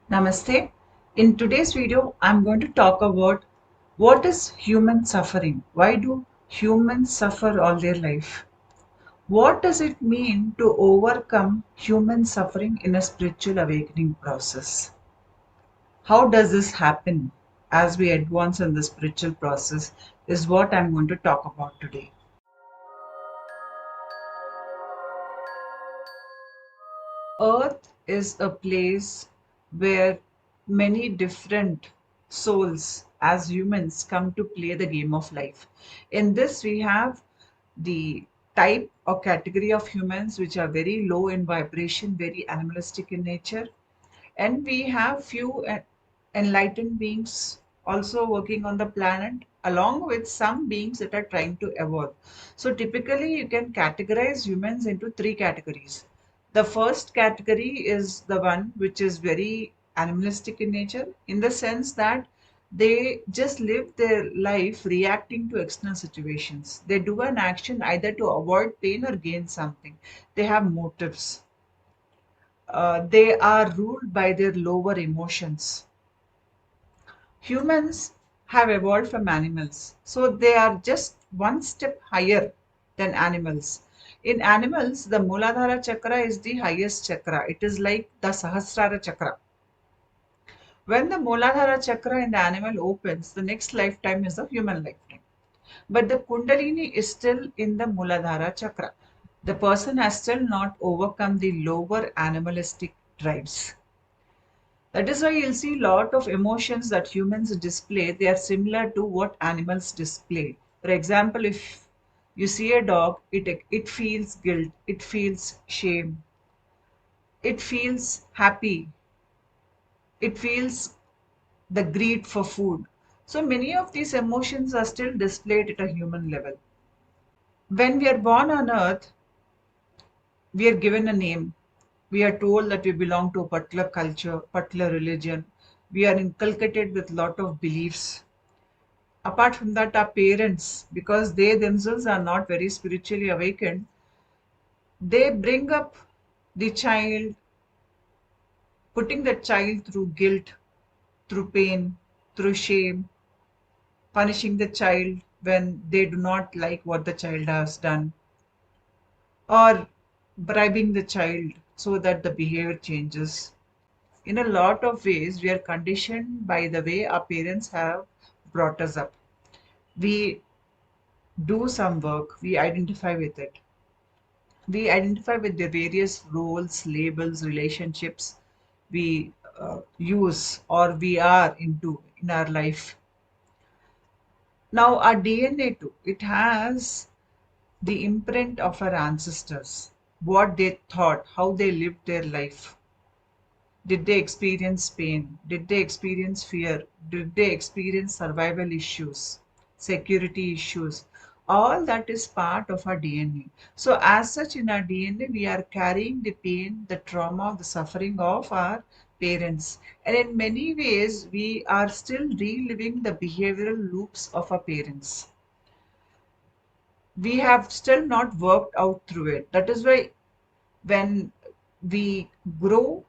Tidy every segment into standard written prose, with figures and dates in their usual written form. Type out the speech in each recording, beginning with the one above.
Namaste. In today's video, I'm going to talk about what is human suffering? Why do humans suffer all their life? What does it mean to overcome human suffering in a spiritual awakening process? How does this happen as we advance in the spiritual process is what I'm going to talk about today. Earth is a place where many different souls as humans come to play the game of life. In this, we have the type or category of humans which are very low in vibration, very animalistic in nature, and we have few enlightened beings also working on the planet along with some beings that are trying to evolve. So typically you can categorize humans into three categories. The first category is the one which is very animalistic in nature, in the sense that they just live their life reacting to external situations. They do an action either to avoid pain or gain something. They have motives. They are ruled by their lower emotions. Humans have evolved from animals, so they are just one step higher than animals. In animals, the Muladhara chakra is the highest chakra. It is like the Sahasrara chakra. When the Muladhara chakra in the animal opens, the next lifetime is a human lifetime. But the Kundalini is still in the Muladhara chakra. The person has still not overcome the lower animalistic drives. That is why you'll see a lot of emotions that humans display. They are similar to what animals display. For example, if you see a dog, it feels guilt, it feels shame, it feels happy, it feels the greed for food. So many of these emotions are still displayed at a human level. When we are born on earth, we are given a name. We are told that we belong to a particular culture, particular religion. We are inculcated with lot of beliefs. Apart from that, our parents, because they themselves are not very spiritually awakened, they bring up the child, putting the child through guilt, through pain, through shame, punishing the child when they do not like what the child has done, or bribing the child so that the behavior changes. In a lot of ways, we are conditioned by the way our parents have brought us up. We do some work, we identify with it. We identify with the various roles, labels, relationships we use or we are into in our life. Now, our DNA too, it has the imprint of our ancestors, what they thought, how they lived their life. Did they experience pain? Did they experience fear? Did they experience survival issues, security issues? All that is part of our DNA. So, as such, in our DNA, we are carrying the pain, the trauma, the suffering of our parents. And in many ways, we are still reliving the behavioral loops of our parents. We have still not worked out through it. That is why when we grow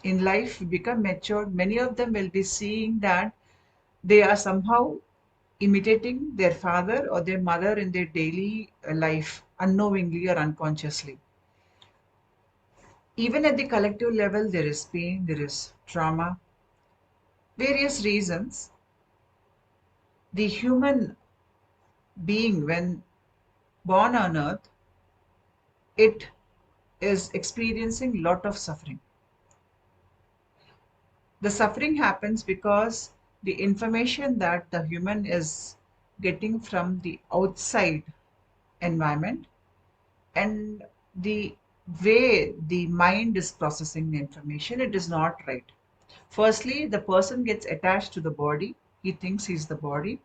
in life, become mature, many of them will be seeing that they are somehow imitating their father or their mother in their daily life, unknowingly or unconsciously. Even at the collective level, there is pain, there is trauma, various reasons. The human being, when born on earth, it is experiencing a lot of suffering. The suffering happens because the information that the human is getting from the outside environment and the way the mind is processing the information, it is not right. Firstly, the person gets attached to the body. He thinks he's the body.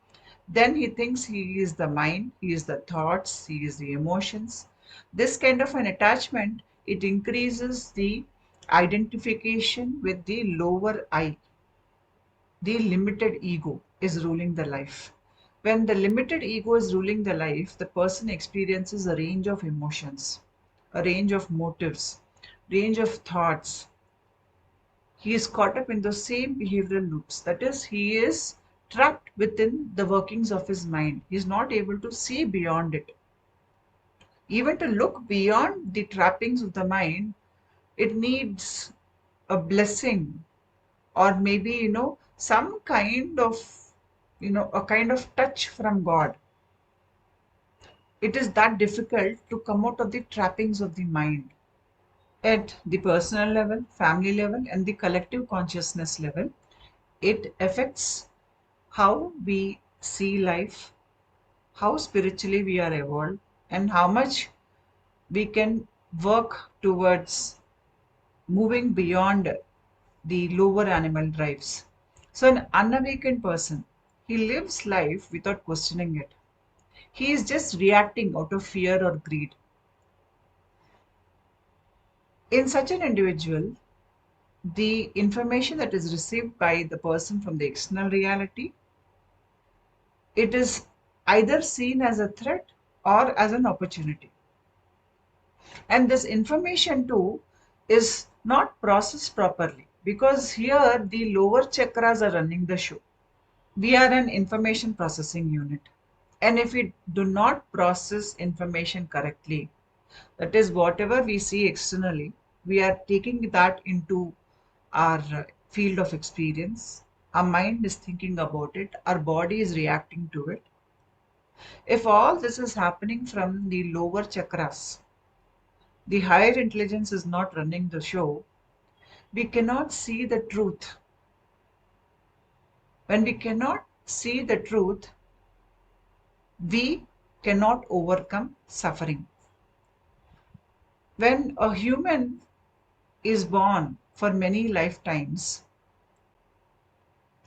Then he thinks he is the mind, he is the thoughts, he is the emotions. This kind of an attachment, it increases the identification with the lower I. The limited ego is ruling the life. When the limited ego is ruling the life, the person experiences a range of emotions, a range of motives, range of thoughts. He is caught up in those same behavioral loops. That is, he is trapped within the workings of his mind. He is not able to see beyond it. Even to look beyond the trappings of the mind, it needs a blessing, or maybe, some kind of, a kind of touch from God. It is that difficult to come out of the trappings of the mind. At the personal level, family level, and the collective consciousness level, it affects how we see life, how spiritually we are evolved, and how much we can work towards moving beyond the lower animal drives. So, an unawakened person, he lives life without questioning it. He is just reacting out of fear or greed. In such an individual, the information that is received by the person from the external reality, it is either seen as a threat or as an opportunity. And this information too is not processed properly, because here the lower chakras are running the show. We are an information processing unit. And if we do not process information correctly, that is, whatever we see externally, we are taking that into our field of experience. Our mind is thinking about it, our body is reacting to it. If all this is happening from the lower chakras, the higher intelligence is not running the show, we cannot see the truth. When we cannot see the truth, we cannot overcome suffering. When a human is born for many lifetimes,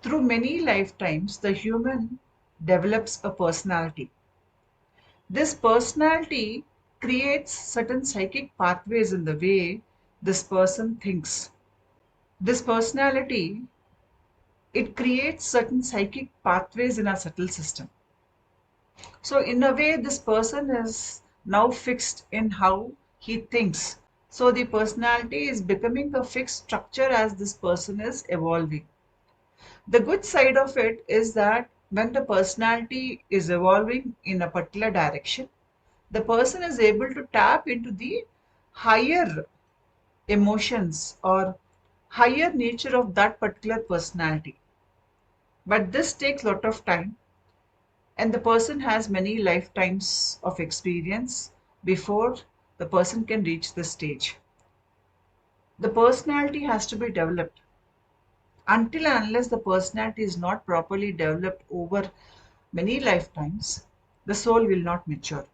through many lifetimes, the human develops a personality. This personality creates certain psychic pathways in the way this person thinks. This personality, it creates certain psychic pathways in our subtle system. So, in a way, this person is now fixed in how he thinks. So, the personality is becoming a fixed structure as this person is evolving. The good side of it is that when the personality is evolving in a particular direction, the person is able to tap into the higher emotions or higher nature of that particular personality. But this takes a lot of time, and the person has many lifetimes of experience before the person can reach this stage. The personality has to be developed. Until and unless the personality is not properly developed over many lifetimes, the soul will not mature.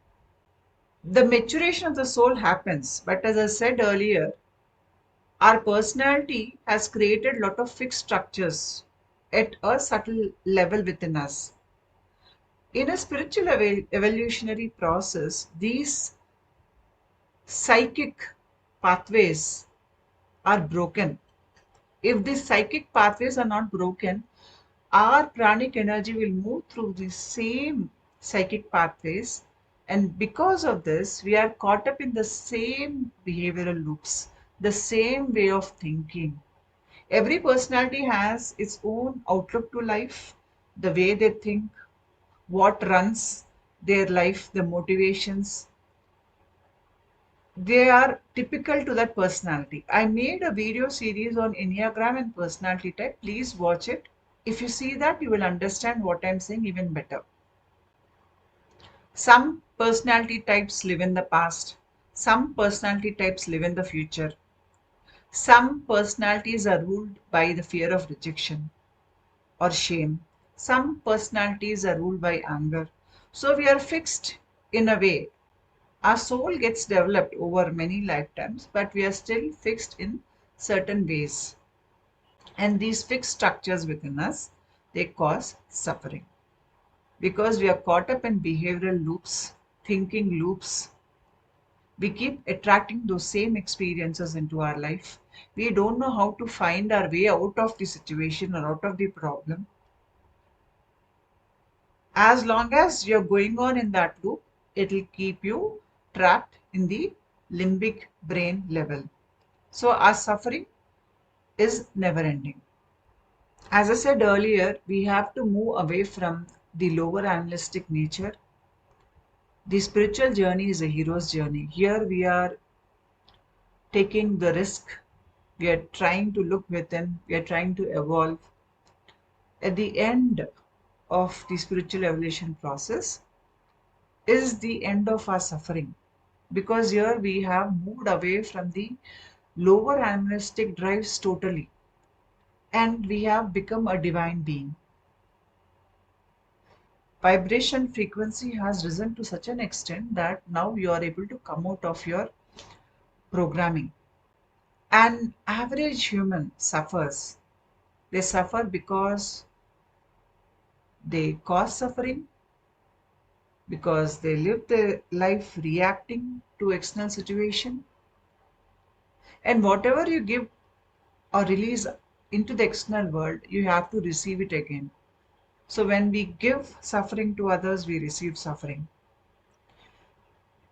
The maturation of the soul happens, but as I said earlier, our personality has created a lot of fixed structures at a subtle level within us. In a spiritual evolutionary process, these psychic pathways are broken. If these psychic pathways are not broken, our pranic energy will move through the same psychic pathways, and because of this, we are caught up in the same behavioral loops, the same way of thinking. Every personality has its own outlook to life, the way they think, what runs their life, the motivations. They are typical to that personality. I made a video series on Enneagram and personality type. Please watch it. If you see that, you will understand what I'm saying even better. Some personality types live in the past. Some personality types live in the future. Some personalities are ruled by the fear of rejection or shame. Some personalities are ruled by anger. So we are fixed in a way. Our soul gets developed over many lifetimes, but we are still fixed in certain ways. And these fixed structures within us, they cause suffering. Because we are caught up in behavioral loops, thinking loops, we keep attracting those same experiences into our life. We don't know how to find our way out of the situation or out of the problem. As long as you're going on in that loop, it'll keep you trapped in the limbic brain level. So, our suffering is never ending. As I said earlier, we have to move away from the lower animalistic nature. The spiritual journey is a hero's journey. Here we are taking the risk. We are trying to look within. We are trying to evolve. At the end of the spiritual evolution process is the end of our suffering. Because here we have moved away from the lower animalistic drives totally, and we have become a divine being. Vibration frequency has risen to such an extent that now you are able to come out of your programming. An average human suffers. They suffer because they cause suffering, because they live their life reacting to external situation, and whatever you give or release into the external world, you have to receive it again. So when we give suffering to others, we receive suffering.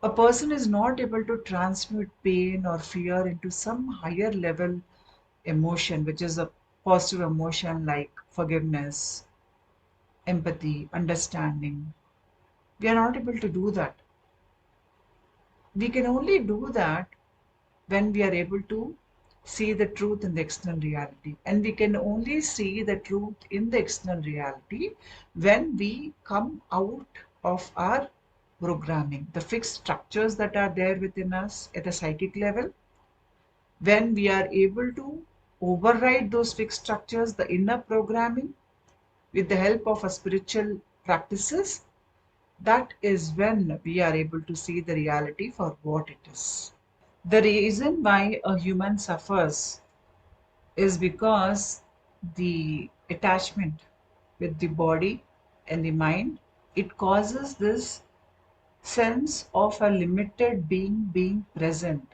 A person is not able to transmute pain or fear into some higher level emotion, which is a positive emotion like forgiveness, empathy, understanding. We are not able to do that. We can only do that when we are able to see the truth in the external reality. And we can only see the truth in the external reality when we come out of our programming, the fixed structures that are there within us at a psychic level. When we are able to override those fixed structures, the inner programming, with the help of a spiritual practices, that is when we are able to see the reality for what it is. The reason why a human suffers is because the attachment with the body and the mind, it causes this sense of a limited being present,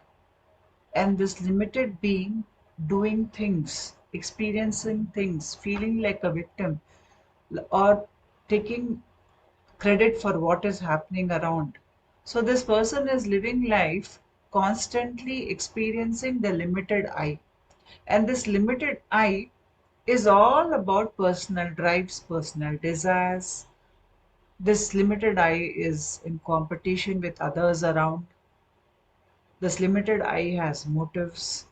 and this limited being doing things, experiencing things, feeling like a victim, or taking credit for what is happening around. So this person is living life constantly experiencing the limited I. And this limited I is all about personal drives, personal desires. This limited I is in competition with others around. This limited I has motives.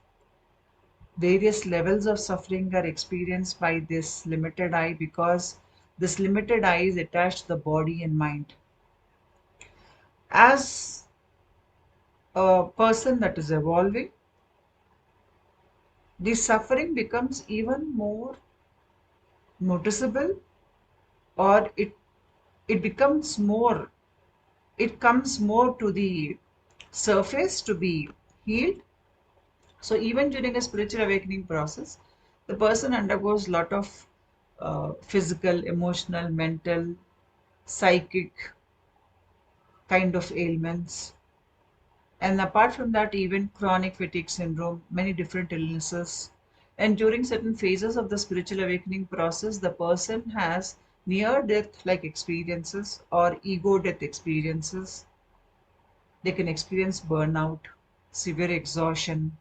Various levels of suffering are experienced by this limited I because this limited I is attached to the body and mind. As a person that is evolving, the suffering becomes even more noticeable, or it becomes more, it comes more to the surface to be healed. So even during a spiritual awakening process, the person undergoes a lot of physical, emotional, mental, psychic kind of ailments. And apart from that, even chronic fatigue syndrome, many different illnesses. And during certain phases of the spiritual awakening process, the person has near death like experiences or ego death experiences. They can experience burnout, severe exhaustion.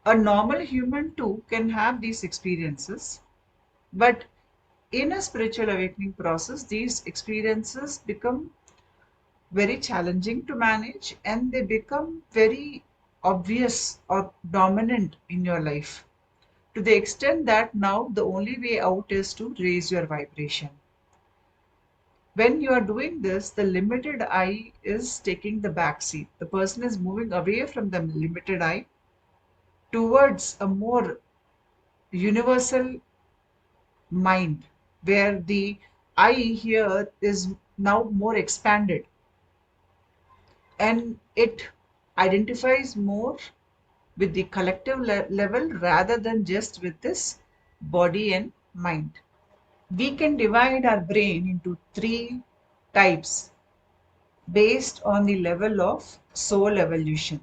A normal human too can have these experiences, but in a spiritual awakening process, these experiences become very challenging to manage, and they become very obvious or dominant in your life, to the extent that now the only way out is to raise your vibration. When you are doing this, the limited I is taking the back seat. The person is moving away from the limited I towards a more universal mind, where the I here is now more expanded, and it identifies more with the collective level rather than just with this body and mind. We can divide our brain into three types based on the level of soul evolution.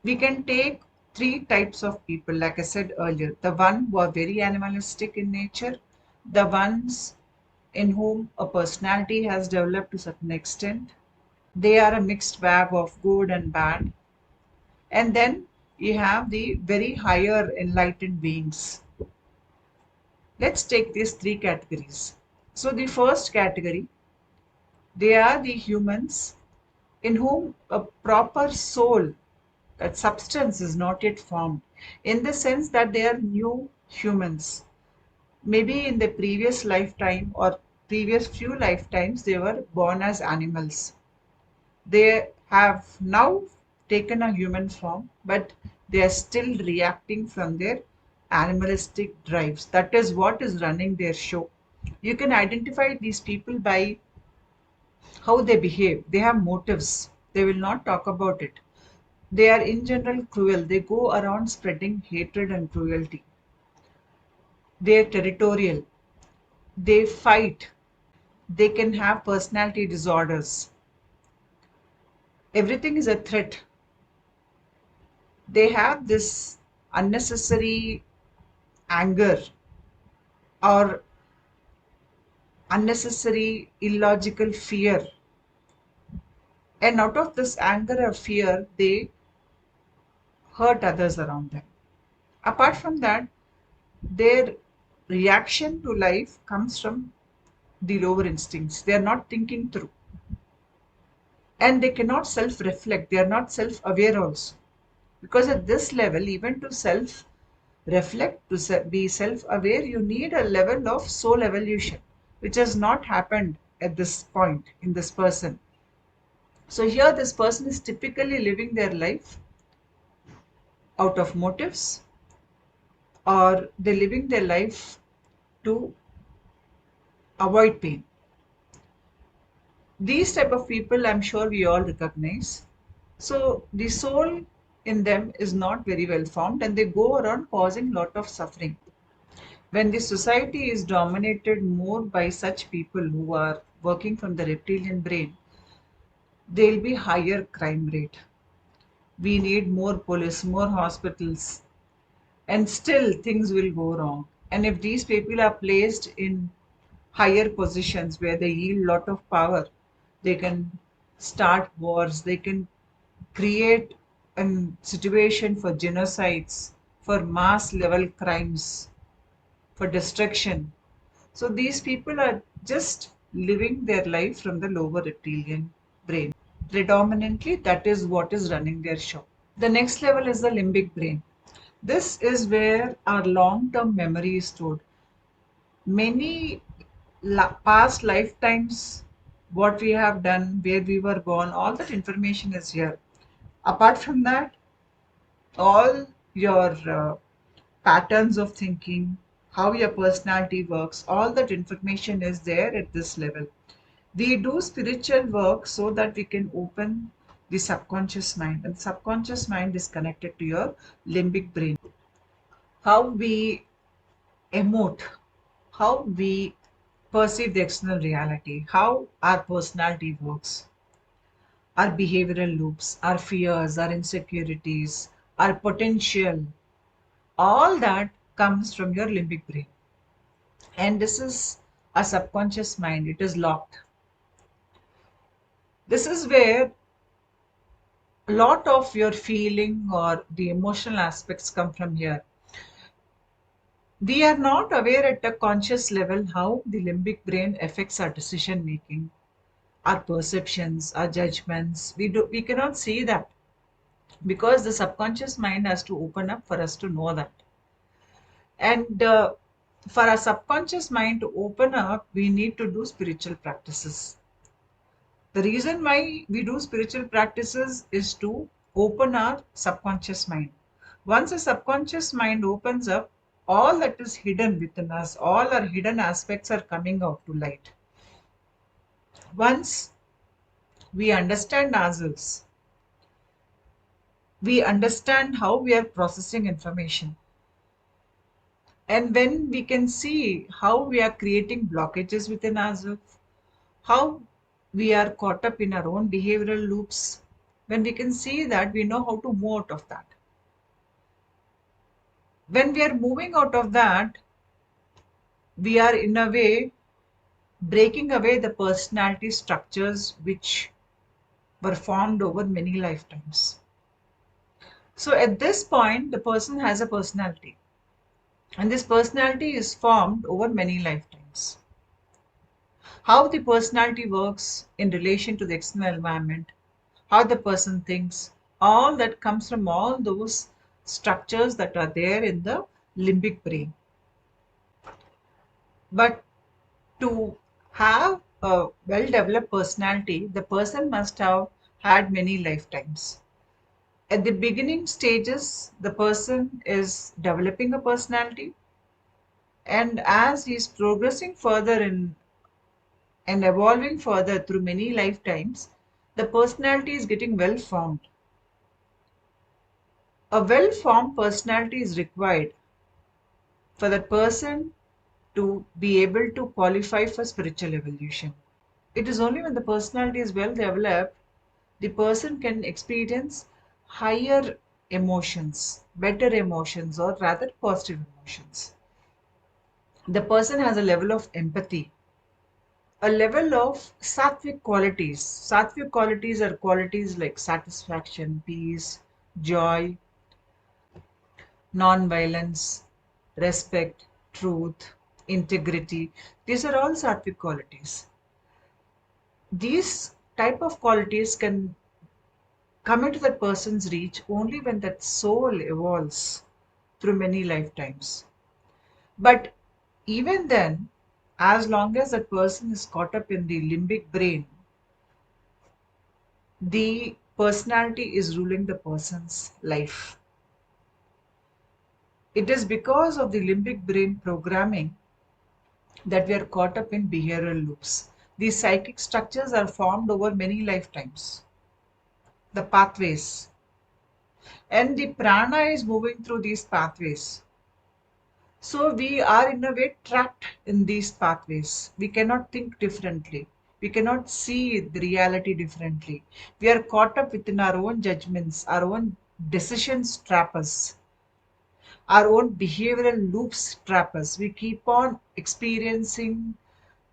We can take three types of people, like I said earlier: the one who are very animalistic in nature, the ones in whom a personality has developed to a certain extent. They are a mixed bag of good and bad. And then you have the very higher enlightened beings. Let's take these three categories. So, the first category, they are the humans in whom a proper soul, that substance is not yet formed, in the sense that they are new humans. Maybe in the previous lifetime or previous few lifetimes, they were born as animals. They have now taken a human form, but they are still reacting from their animalistic drives. That is what is running their show. You can identify these people by how they behave. They have motives. They will not talk about it. They are in general cruel. They go around spreading hatred and cruelty. They are territorial. They fight. They can have personality disorders. Everything is a threat. They have this unnecessary anger or unnecessary illogical fear. And out of this anger or fear, they hurt others around them. Apart from that, their reaction to life comes from the lower instincts. They are not thinking through. And they cannot self reflect. They are not self aware also. Because at this level, even to self reflect, to be self aware, you need a level of soul evolution, which has not happened at this point in this person. So, here, this person is typically living their life out of motives, or they're living their life to avoid pain. These type of people, I'm sure we all recognize. So the soul in them is not very well formed, and they go around causing lot of suffering. When the society is dominated more by such people who are working from the reptilian brain, there will be higher crime rate. We need more police, more hospitals, and still things will go wrong. And if these people are placed in higher positions where they yield lot of power, they can start wars, they can create a situation for genocides, for mass level crimes, for destruction. So these people are just living their life from the lower reptilian brain. Predominantly, that is what is running their show. The next level is the limbic brain. This is where our long term memory is stored. Many past lifetimes, what we have done, where we were born, all that information is here. Apart from that, all your patterns of thinking, how your personality works, all that information is there at this level. We do spiritual work so that we can open the subconscious mind, and subconscious mind is connected to your limbic brain. How we emote, how we perceive the external reality, how our personality works, our behavioral loops, our fears, our insecurities, our potential, all that comes from your limbic brain. And this is a subconscious mind, it is locked. This is where a lot of your feeling or the emotional aspects come from here. We are not aware at a conscious level how the limbic brain affects our decision making, our perceptions, our judgments. We cannot see that because the subconscious mind has to open up for us to know that. And for our subconscious mind to open up, we need to do spiritual practices. The reason why we do spiritual practices is to open our subconscious mind. Once the subconscious mind opens up, all that is hidden within us, all our hidden aspects are coming out to light. Once we understand ourselves, we understand how we are processing information. And when we can see how we are creating blockages within ourselves, how we are caught up in our own behavioral loops, when we can see that, we know how to move out of that. When we are moving out of that, we are in a way breaking away the personality structures which were formed over many lifetimes. So at this point, the person has a personality, and this personality is formed over many lifetimes. How the personality works in relation to the external environment, how the person thinks, all that comes from all those structures that are there in the limbic brain. But to have a well developed personality, the person must have had many lifetimes. At the beginning stages, the person is developing a personality, and as he is progressing further in and evolving further through many lifetimes, the personality is getting well formed. A well formed personality is required for that person to be able to qualify for spiritual evolution. It is only when the personality is well developed, the person can experience higher emotions, better emotions, or rather positive emotions. The person has a level of empathy, a level of sattvic qualities. Sattvic qualities are qualities like satisfaction, peace, joy, non-violence, respect, truth, integrity. These are all sattvic qualities. These type of qualities can come into that person's reach only when that soul evolves through many lifetimes. But even then, as long as that person is caught up in the limbic brain, the personality is ruling the person's life. It is because of the limbic brain programming that we are caught up in behavioral loops. These psychic structures are formed over many lifetimes. The pathways. And the prana is moving through these pathways. So we are in a way trapped in these pathways. We cannot think differently. We cannot see the reality differently. We are caught up within our own judgments, our own decisions trap us, our own behavioral loops trap us. We keep on experiencing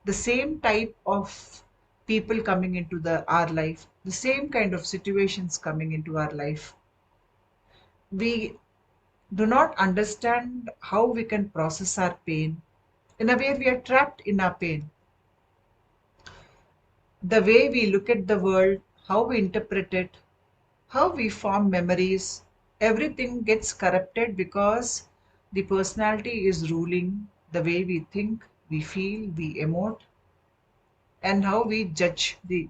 the same type of people coming into our life, the same kind of situations coming into our life. We do not understand how we can process our pain. In a way, we are trapped in our pain. The way we look at the world, how we interpret it, how we form memories, everything gets corrupted because the personality is ruling the way we think, we feel, we emote, and how we judge the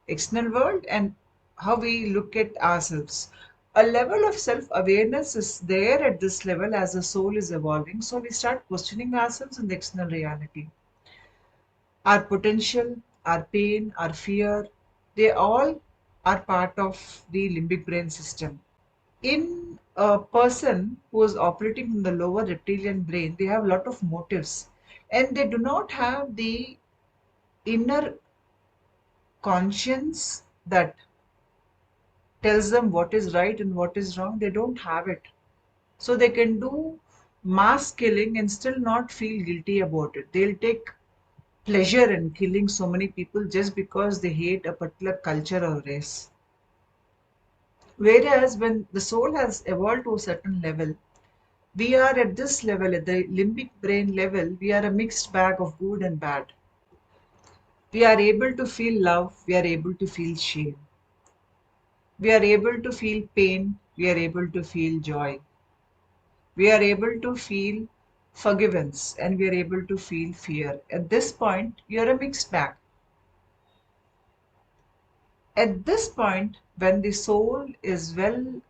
external world and how we look at ourselves. A level of self awareness is there at this level as the soul is evolving. So we start questioning ourselves in the external reality. Our potential, our pain, our fear, they all are part of the limbic brain system. In a person who is operating in the lower reptilian brain, they have a lot of motives and they do not have the inner conscience that tells them what is right and what is wrong. They don't have it. So they can do mass killing and still not feel guilty about it. They'll take pleasure in killing so many people just because they hate a particular culture or race. Whereas when the soul has evolved to a certain level, we are at this level, at the limbic brain level, we are a mixed bag of good and bad. We are able to feel love, we are able to feel shame. We are able to feel pain, we are able to feel joy. We are able to feel forgiveness and we are able to feel fear. At this point, you are a mixed bag. At this point, when the soul is well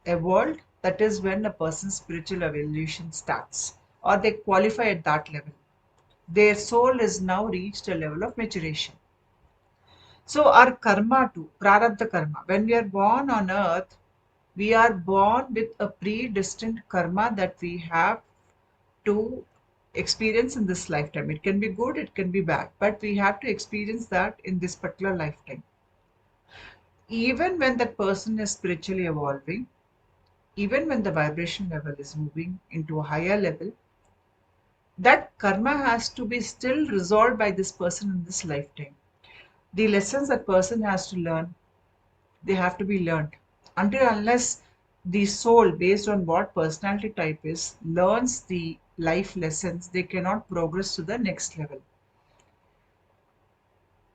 evolved, that is when a person's spiritual evolution starts, or they qualify at that level. Their soul is now reached a level of maturation. So, our karma too, prarabdha karma, when we are born on earth, we are born with a predestined karma that we have to experience in this lifetime. It can be good, it can be bad, but we have to experience that in this particular lifetime. Even when that person is spiritually evolving, even when the vibration level is moving into a higher level, that karma has to be still resolved by this person in this lifetime. The lessons that person has to learn, they have to be learned. Until unless the soul, based on what personality type is, learns the life lessons, they cannot progress to the next level.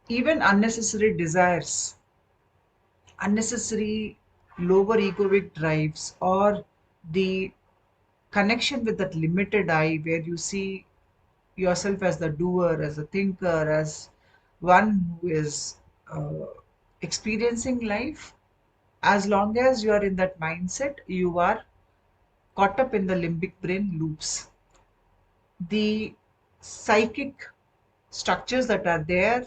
Even unnecessary desires, unnecessary lower egoic drives, or the connection with that limited eye where you see yourself as the doer, as a thinker, as one who is uh, experiencing life. As long as you are in that mindset, you are caught up in the limbic brain loops. The psychic structures that are there,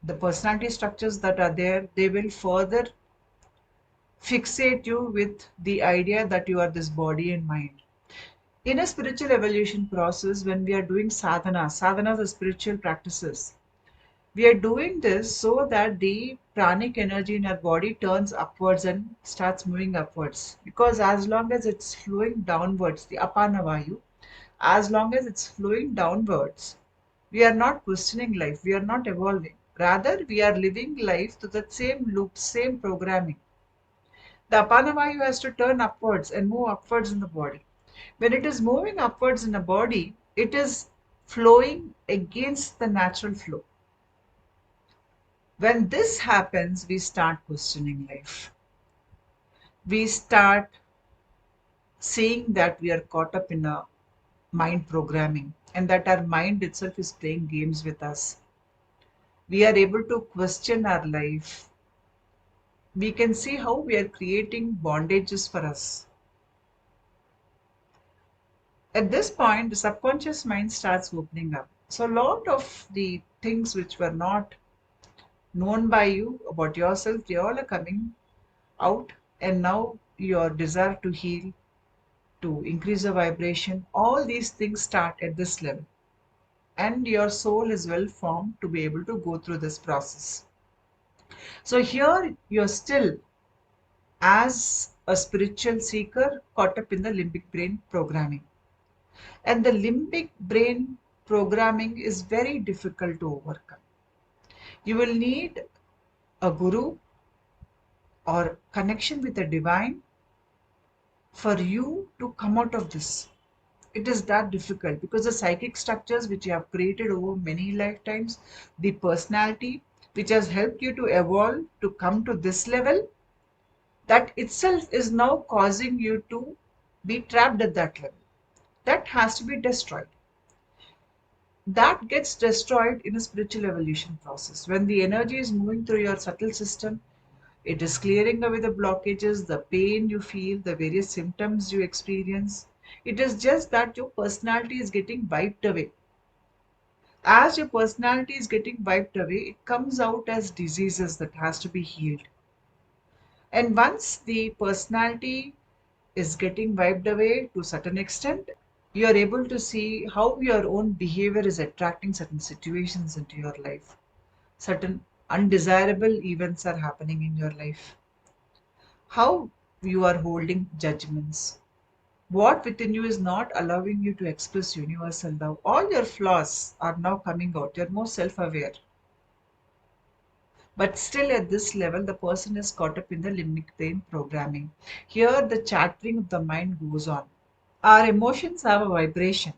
the personality structures that are there, they will further fixate you with the idea that you are this body and mind. In a spiritual evolution process, when we are doing sadhanas are spiritual practices. We are doing this so that the pranic energy in our body turns upwards and starts moving upwards. Because as long as it's flowing downwards, the apana vayu, as long as it's flowing downwards, we are not questioning life, we are not evolving. Rather, we are living life to the same loop, same programming. The apana vayu has to turn upwards and move upwards in the body. When it is moving upwards in the body, it is flowing against the natural flow. When this happens, we start questioning life. We start seeing that we are caught up in a mind programming and that our mind itself is playing games with us. We are able to question our life. We can see how we are creating bondages for us. At this point, the subconscious mind starts opening up. So, a lot of the things which were not known by you about yourself, they all are coming out, and now your desire to heal, to increase the vibration, all these things start at this level. And your soul is well formed to be able to go through this process. So here you're still, as a spiritual seeker, caught up in the limbic brain programming. And the limbic brain programming is very difficult to overcome. You will need a guru or connection with the divine for you to come out of this. It is that difficult because the psychic structures which you have created over many lifetimes, the personality which has helped you to evolve to come to this level, that itself is now causing you to be trapped at that level. That has to be destroyed. That gets destroyed in a spiritual evolution process. When the energy is moving through your subtle system, it is clearing away the blockages, the pain you feel, the various symptoms you experience. It is just that your personality is getting wiped away. As your personality is getting wiped away, it comes out as diseases that has to be healed. And once the personality is getting wiped away to a certain extent, you are able to see how your own behavior is attracting certain situations into your life. Certain undesirable events are happening in your life. How you are holding judgments. What within you is not allowing you to express universal love. All your flaws are now coming out. You're more self aware. But still, at this level, the person is caught up in the limbic brain programming. Here, the chattering of the mind goes on. Our emotions have a vibration.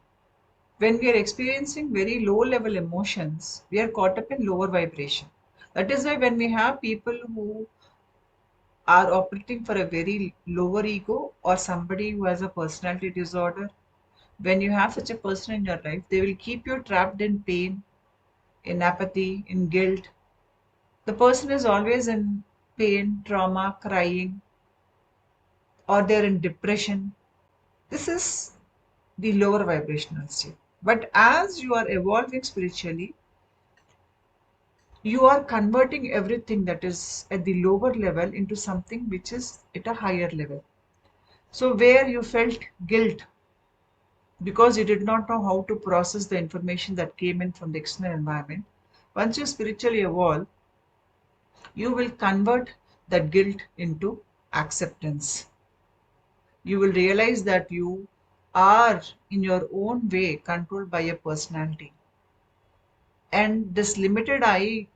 When we are experiencing very low level emotions, we are caught up in lower vibration. That is why when we have people who are operating for a very lower ego or somebody who has a personality disorder, when you have such a person in your life, they will keep you trapped in pain, in apathy, in guilt. The person is always in pain, trauma, crying, or they're in depression. This is the lower vibrational state. But as you are evolving spiritually, you are converting everything that is at the lower level into something which is at a higher level. So, where you felt guilt because you did not know how to process the information that came in from the external environment, once you spiritually evolve, you will convert that guilt into acceptance. You will realize that you are, in your own way, controlled by your personality. And this limited I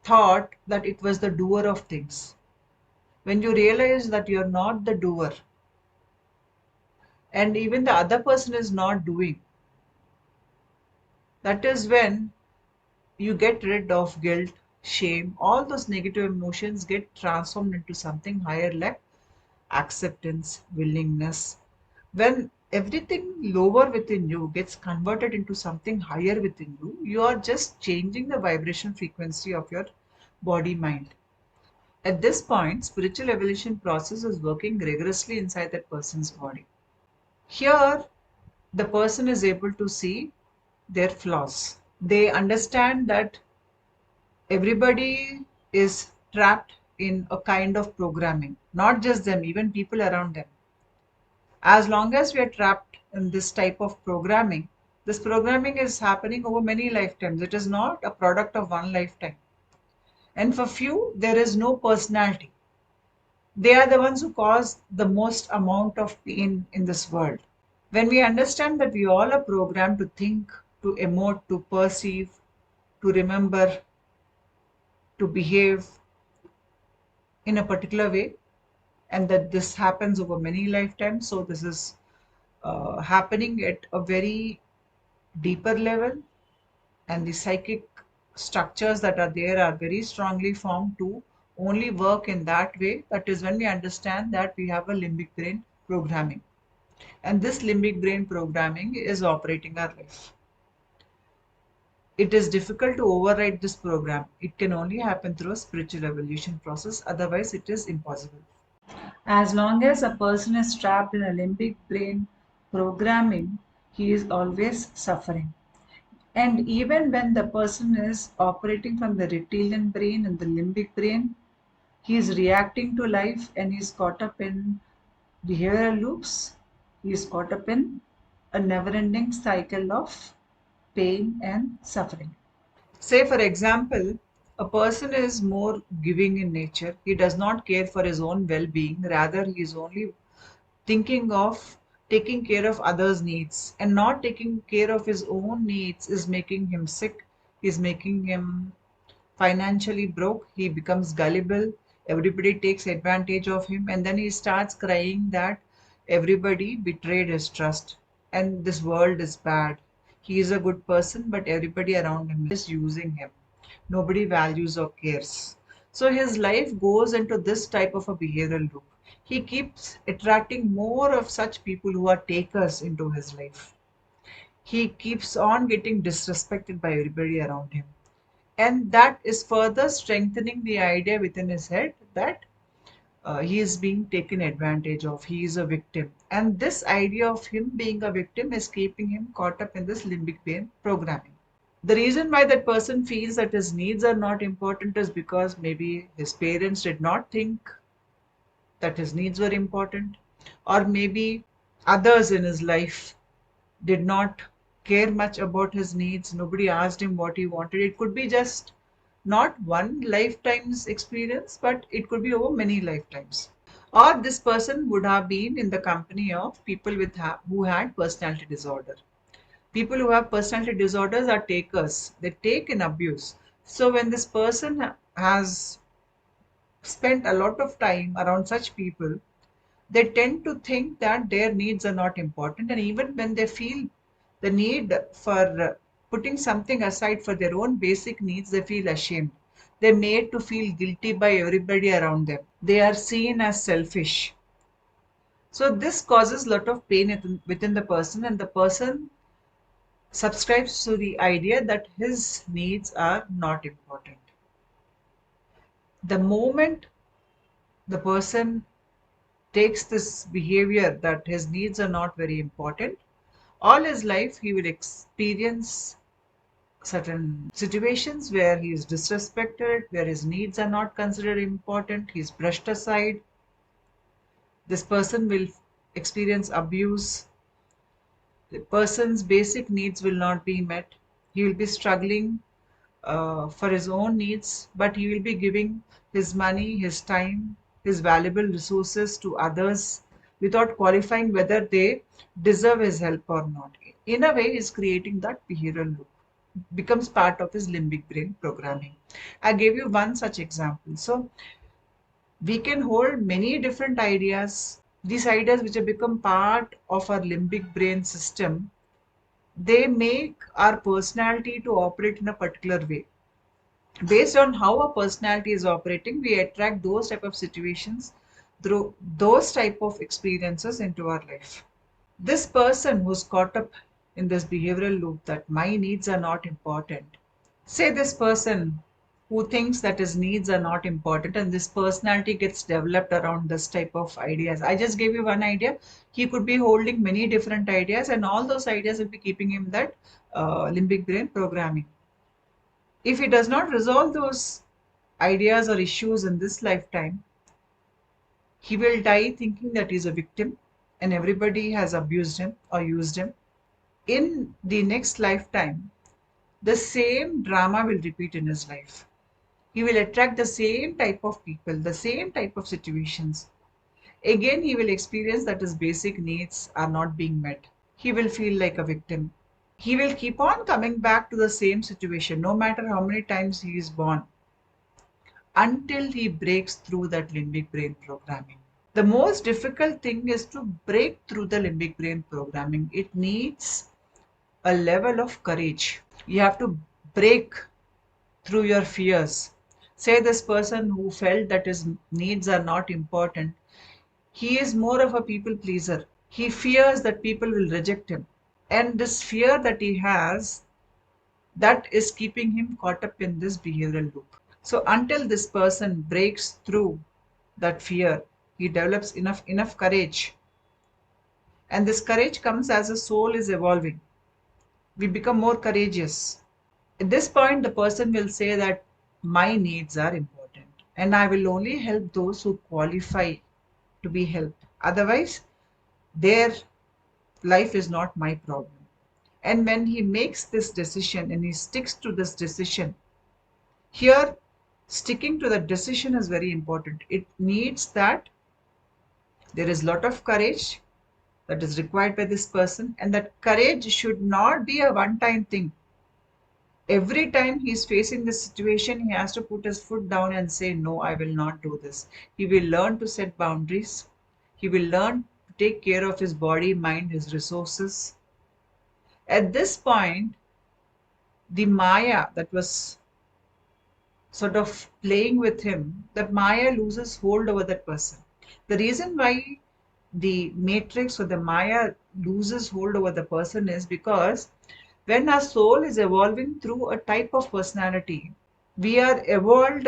thought that it was the doer of things. when you realize that you're not the doer and even the other person is not doing, that is when you get rid of guilt, shame, all those negative emotions get transformed into something higher like acceptance, willingness. When everything lower within you gets converted into something higher within you, you are just changing the vibration frequency of your body mind. At this point, spiritual evolution process is working rigorously inside that person's body. Here, the person is able to see their flaws. They understand that everybody is trapped in a kind of programming, not just them, even people around them. As long as we are trapped in this type of programming, this programming is happening over many lifetimes. It is not a product of one lifetime. And for few, there is no personality. They are the ones who cause the most amount of pain in this world. When we understand that we all are programmed to think, to emote, to perceive, to remember, to behave in a particular way, and that this happens over many lifetimes, so this is happening at a very deeper level, and the psychic structures that are there are very strongly formed to only work in that way. That is when we understand that we have a limbic brain programming, and this limbic brain programming is operating our life. It is difficult to override this program. It can only happen through a spiritual evolution process, otherwise it is impossible. As long as a person is trapped in a limbic brain programming, he is always suffering. And even when the person is operating from the reptilian brain and the limbic brain, he is reacting to life and he is caught up in behavioral loops. He is caught up in a never ending cycle of pain and suffering. Say, for example, a person is more giving in nature. He does not care for his own well being, rather, he is only thinking of taking care of others' needs, and not taking care of his own needs is making him sick, is making him financially broke. He becomes gullible, everybody takes advantage of him, and then he starts crying that everybody betrayed his trust and this world is bad. He is a good person, but everybody around him is using him. Nobody values or cares. So his life goes into this type of a behavioral loop. He keeps attracting more of such people who are takers into his life. He keeps on getting disrespected by everybody around him. And that is further strengthening the idea within his head that he is being taken advantage of. He is a victim. And this idea of him being a victim is keeping him caught up in this limbic brain programming. The reason why that person feels that his needs are not important is because maybe his parents did not think that his needs were important, or maybe others in his life did not care much about his needs. Nobody asked him what he wanted. It could be just not one lifetime's experience, but it could be over many lifetimes. Or this person would have been in the company of people who had personality disorder. People who have personality disorders are takers. They take and abuse. So when this person has spent a lot of time around such people, they tend to think that their needs are not important. And even when they feel the need for putting something aside for their own basic needs, they feel ashamed. They're made to feel guilty by everybody around them. They are seen as selfish. So this causes a lot of pain within the person, and the person subscribes to the idea that his needs are not important. The moment the person takes this behavior that his needs are not very important, all his life he will experience certain situations where he is disrespected, where his needs are not considered important, he is brushed aside. This person will experience abuse. The person's basic needs will not be met. He will be struggling for his own needs, but he will be giving his money, his time, his valuable resources to others without qualifying whether they deserve his help or not. In a way, he's creating that behavioral loop, becomes part of his limbic brain programming. I gave you one such example. So We can hold many different ideas. These ideas which have become part of our limbic brain system, they make our personality to operate in a particular way. Based on how a personality is operating, we attract those type of situations through those type of experiences into our life. This person who's caught up in this behavioral loop that my needs are not important. Say this person who thinks that his needs are not important and this personality gets developed around this type of ideas. I just gave you one idea. He could be holding many different ideas and all those ideas will be keeping him that limbic brain programming. If he does not resolve those ideas or issues in this lifetime, he will die thinking that he's a victim and everybody has abused him or used him. In the next lifetime, the same drama will repeat in his life. He will attract the same type of people, the same type of situations. Again, he will experience that his basic needs are not being met. He will feel like a victim. He will keep on coming back to the same situation, no matter how many times he is born, until he breaks through that limbic brain programming. The most difficult thing is to break through the limbic brain programming. It needs a level of courage. You have to break through your fears. Say this person who felt that his needs are not important, he is more of a people pleaser. He fears that people will reject him. And this fear that he has, that is keeping him caught up in this behavioral loop. So until this person breaks through that fear, he develops enough courage. And this courage comes as a soul is evolving. We become more courageous. At this point, the person will say that my needs are important and I will only help those who qualify to be helped. Otherwise, their life is not my problem. And when he makes this decision and he sticks to this decision, here sticking to the decision is very important. It needs that there is a lot of courage that is required by this person, and that courage should not be a one time thing. Every time he's facing this situation, he has to put his foot down and say, no, I will not do this. He will learn to set boundaries. He will learn to take care of his body, mind, his resources. At this point, the Maya that was sort of playing with him, that Maya loses hold over that person. The reason why the matrix or the Maya loses hold over the person is because when our soul is evolving through a type of personality, we are evolved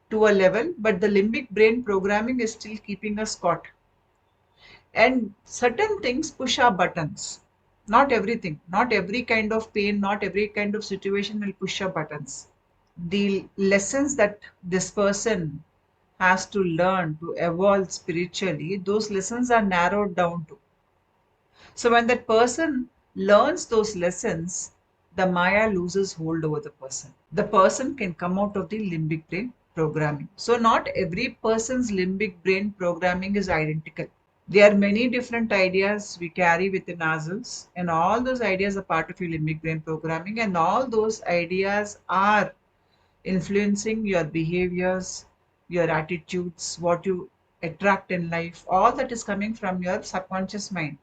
to a level, but the limbic brain programming is still keeping us caught. And certain things push our buttons. Not everything, not every kind of pain, not every kind of situation will push our buttons. The lessons that this person has to learn to evolve spiritually, those lessons are narrowed down to. So when that person learns those lessons, the Maya loses hold over the person. The person can come out of the limbic brain programming. So not every person's limbic brain programming is identical. There are many different ideas we carry within ourselves, and all those ideas are part of your limbic brain programming, and all those ideas are influencing your behaviors, your attitudes, what you attract in life. All that is coming from your subconscious mind.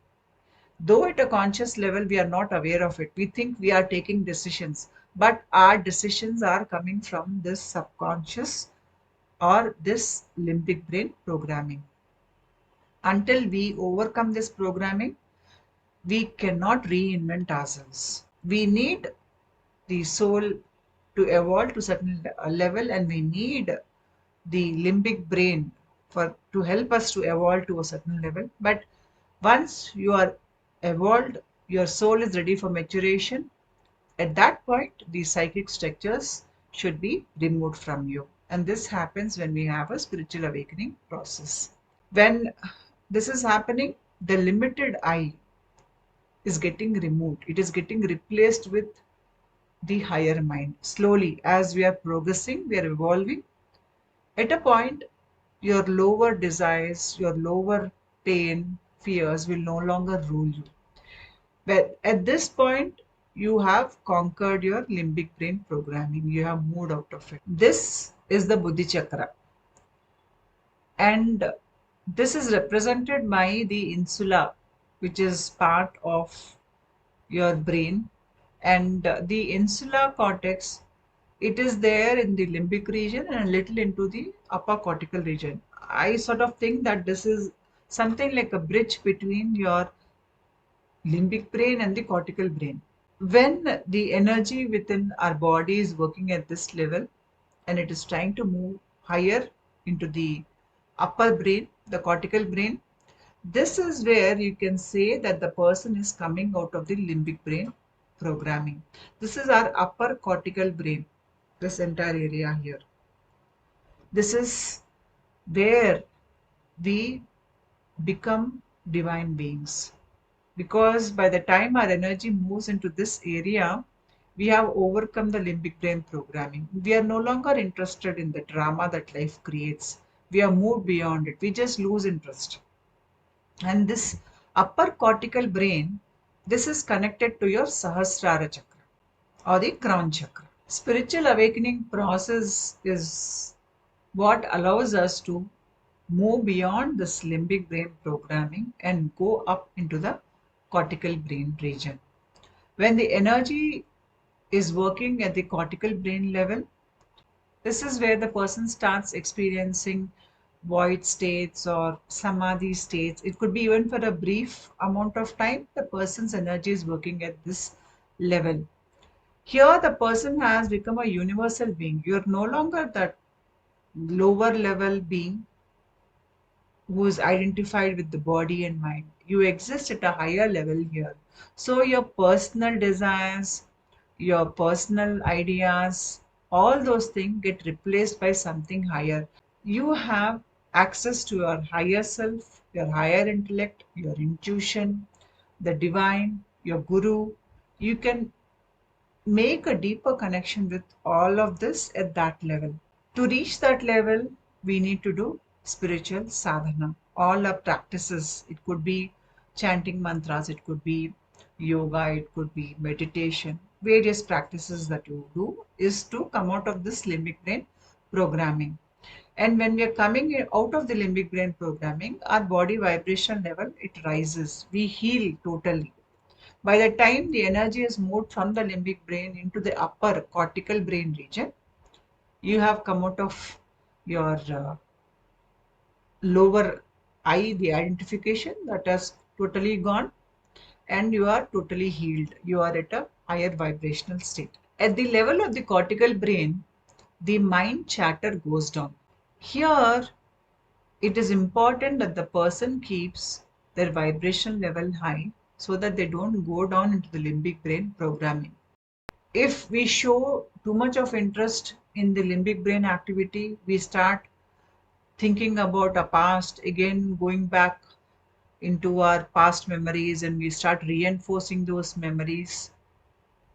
Though at a conscious level, we are not aware of it. We think we are taking decisions, but our decisions are coming from this subconscious or this limbic brain programming. Until we overcome this programming, we cannot reinvent ourselves. We need the soul to evolve to certain level, and we need the limbic brain for to help us to evolve to a certain level. But once you are evolved, your soul is ready for maturation. At that point, the psychic structures should be removed from you. And this happens when we have a spiritual awakening process. When this is happening, the limited I is getting removed. It is getting replaced with the higher mind. Slowly, as we are progressing, we are evolving. At a point, your lower desires, your lower pain, fears will no longer rule you. But at this point, you have conquered your limbic brain programming. You have moved out of it. This is the Buddhi Chakra. And this is represented by the insula, which is part of your brain. And the insular cortex, it is there in the limbic region and a little into the upper cortical region. I sort of think that this is something like a bridge between your limbic brain and the cortical brain. When the energy within our body is working at this level and it is trying to move higher into the upper brain, the cortical brain, this is where you can say that the person is coming out of the limbic brain programming. This is our upper cortical brain, this entire area here. This is where we become divine beings. Because by the time our energy moves into this area, we have overcome the limbic brain programming. We are no longer interested in the drama that life creates. We are moved beyond it. We just lose interest. And this upper cortical brain, this is connected to your Sahasrara chakra or the crown chakra. Spiritual awakening process is what allows us to move beyond this limbic brain programming and go up into the cortical brain region. When the energy is working at the cortical brain level, this is where the person starts experiencing void states or samadhi states. It could be even for a brief amount of time, the person's energy is working at this level. Here, the person has become a universal being. You're no longer that lower level being who is identified with the body and mind. You exist at a higher level here. So, your personal desires, your personal ideas, all those things get replaced by something higher. You have access to your higher self, your higher intellect, your intuition, the divine, your guru. You can make a deeper connection with all of this at that level. To reach that level, we need to do spiritual sadhana. All our practices, it could be chanting mantras, it could be yoga, it could be meditation, various practices that you do is to come out of this limbic brain programming. And when we are coming out of the limbic brain programming, our body vibration level, it rises. We heal totally. By the time the energy is moved from the limbic brain into the upper cortical brain region, you have come out of your lower I, the identification that has totally gone, and you are totally healed. You are at a higher vibrational state. At the level of the cortical brain, the mind chatter goes down. Here, it is important that the person keeps their vibration level high so that they don't go down into the limbic brain programming. If we show too much of interest in the limbic brain activity, we start thinking about our past, again going back into our past memories, and we start reinforcing those memories,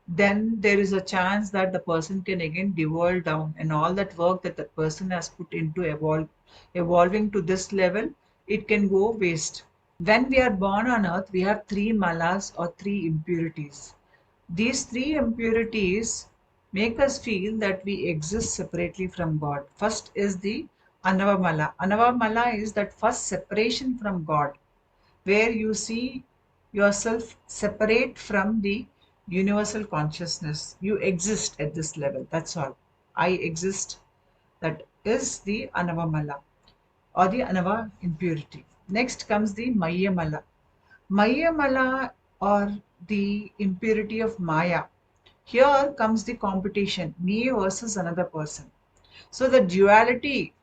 then there is a chance that the person can again devolve down, and all that work that the person has put into evolving to this level, it can go waste. When we are born on earth, we have three malas or three impurities. These three impurities make us feel that we exist separately from God. First is the Anavamala. Anavamala is that first separation from God, where you see yourself separate from the universal consciousness. You exist at this level. That's all. I exist. That is the Anavamala or the Anava impurity. Next comes the Mayamala. Mayamala or the impurity of Maya. Here comes the competition, me versus another person. So the duality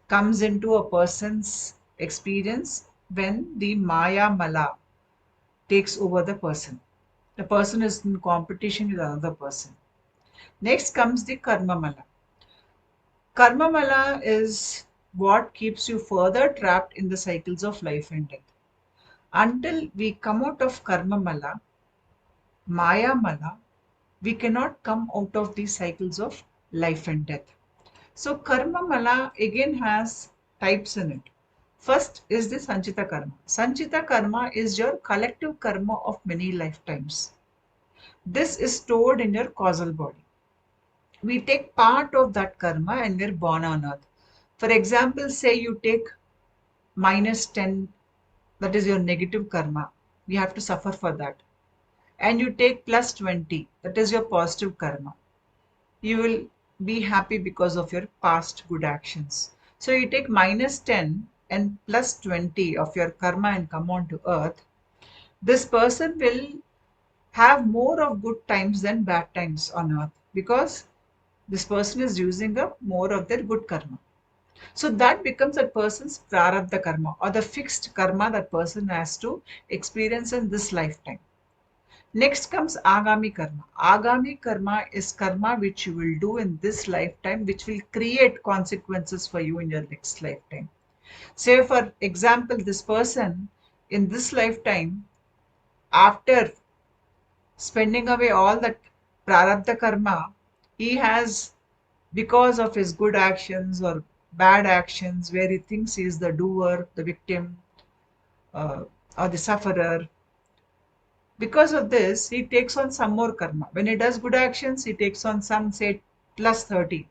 comes into a person's experience when the Maya Mala takes over the person. The person is in competition with another person. Next comes the Karma Mala. Karma Mala is what keeps you further trapped in the cycles of life and death. Until we come out of Karma Mala, Maya Mala, we cannot come out of these cycles of life and death. So Karma Mala again has types in it. First is the Sanchita Karma. Sanchita Karma is your collective karma of many lifetimes. This is stored in your causal body. We take part of that karma and we're born on earth. For example, say you take minus 10, that is your negative karma. We have to suffer for that. And you take plus 20, that is your positive karma. You will be happy because of your past good actions. So you take minus 10 and plus 20 of your karma and come on to earth. This person will have more of good times than bad times on earth because this person is using up more of their good karma. So that becomes a person's prarabdha karma or the fixed karma that person has to experience in this lifetime. Next comes agami karma. Agami karma is karma which you will do in this lifetime, which will create consequences for you in your next lifetime. Say, for example, this person in this lifetime, after spending away all that prarabdha karma, he has, because of his good actions or bad actions, where he thinks he is the doer, the victim, uh, or the sufferer, because of this, he takes on some more karma. When he does good actions, he takes on some, say, plus 30.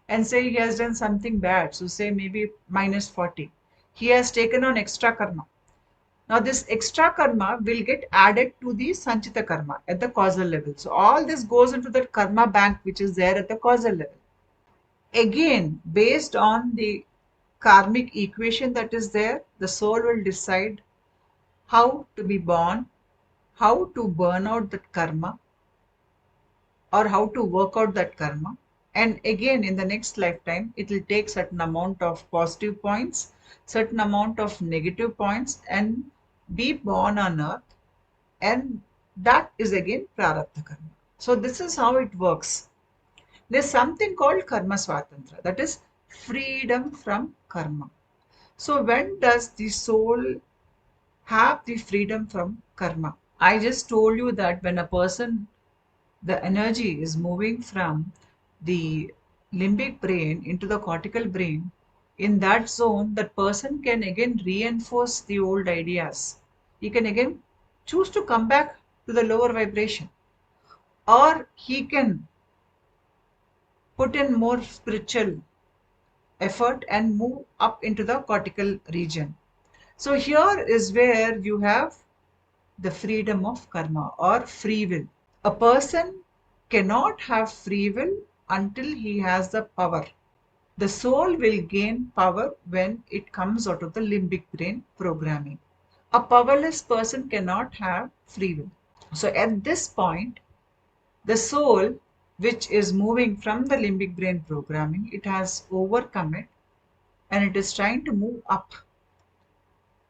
And say he has done something bad, so say maybe minus 40. He has taken on extra karma. Now, this extra karma will get added to the Sanchita karma at the causal level. So, all this goes into the karma bank which is there at the causal level. Again, based on the karmic equation that is there, the soul will decide how to be born, how to burn out that karma, or how to work out that karma. And again, in the next lifetime, it will take certain amount of positive points, certain amount of negative points, and be born on earth. And that is again prarabdha karma. So this is how it works. There's something called karma swatantra, that is freedom from karma. So when does the soul have the freedom from karma? I just told you that when a person, the energy is moving from the limbic brain into the cortical brain, in that zone, that person can again reinforce the old ideas. He can again choose to come back to the lower vibration, or he can put in more spiritual effort and move up into the cortical region. So here is where you have the freedom of karma or free will. A person cannot have free will until he has the power. The soul will gain power when it comes out of the limbic brain programming. A powerless person cannot have free will. So at this point, the soul, which is moving from the limbic brain programming, it has overcome it and it is trying to move up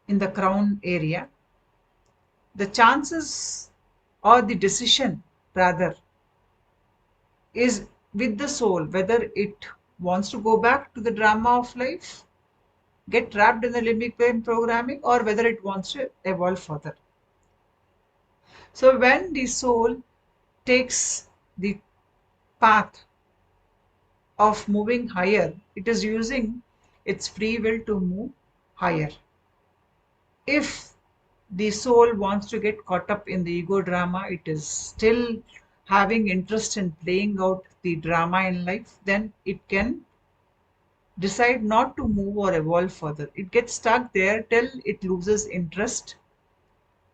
in the crown area. The chances or the decision rather is with the soul whether it wants to go back to the drama of life, get trapped in the limbic brain programming, or whether it wants to evolve further. So when the soul takes the path of moving higher, it is using its free will to move higher. If the soul wants to get caught up in the ego drama, it is still having interest in playing out the drama in life, then it can decide not to move or evolve further. It gets stuck there till it loses interest